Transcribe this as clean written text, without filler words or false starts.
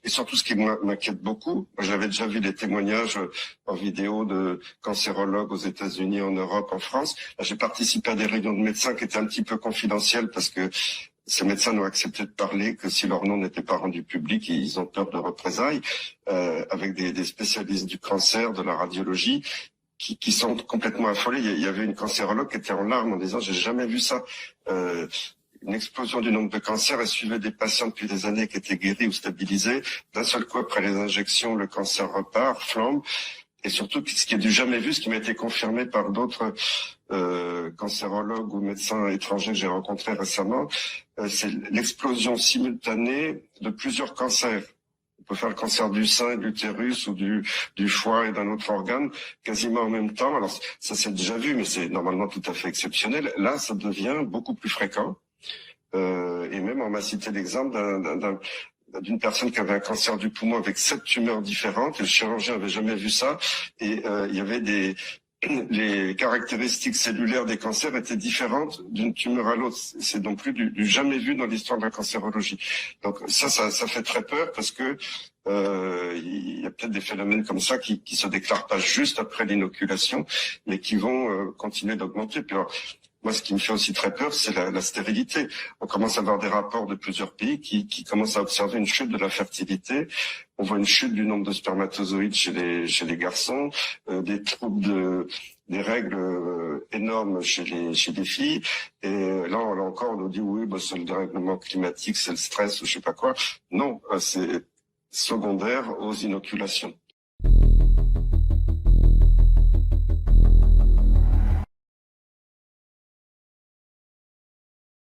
Et surtout, ce qui m'inquiète beaucoup, moi, j'avais déjà vu des témoignages en vidéo de cancérologues aux États-Unis, en Europe, en France. Là, j'ai participé à des réunions de médecins qui étaient un petit peu confidentielles parce que ces médecins n'ont accepté de parler que si leur nom n'était pas rendu public, ils ont peur de représailles, avec des spécialistes du cancer, de la radiologie, qui sont complètement affolés. Il y avait une cancérologue qui était en larmes en disant « j'ai jamais vu ça ». Une explosion du nombre de cancers. Elle suivait des patients depuis des années qui étaient guéris ou stabilisés. D'un seul coup, après les injections, le cancer repart, flambe. Et surtout, ce qui est du jamais vu, ce qui m'a été confirmé par d'autres cancérologues ou médecins étrangers que j'ai rencontrés récemment, c'est l'explosion simultanée de plusieurs cancers. On peut faire le cancer du sein, de l'utérus ou du foie et d'un autre organe quasiment en même temps. Alors ça c'est déjà vu, mais c'est normalement tout à fait exceptionnel. Là, ça devient beaucoup plus fréquent. Et même on m'a cité l'exemple d'une personne qui avait un cancer du poumon avec 7 tumeurs différentes. Et le chirurgien avait jamais vu ça. Et il y avait les caractéristiques cellulaires des cancers étaient différentes d'une tumeur à l'autre. C'est non plus du jamais vu dans l'histoire de la cancérologie. Donc ça fait très peur parce que il y a peut-être des phénomènes comme ça qui se déclarent pas juste après l'inoculation, mais qui vont continuer d'augmenter. Puis alors, moi, ce qui me fait aussi très peur, c'est la stérilité. On commence à avoir des rapports de plusieurs pays qui commencent à observer une chute de la fertilité. On voit une chute du nombre de spermatozoïdes chez les garçons, des troubles des règles énormes chez les filles. Et là encore, on nous dit oui, c'est le dérèglement climatique, c'est le stress ou je sais pas quoi. Non, c'est secondaire aux inoculations.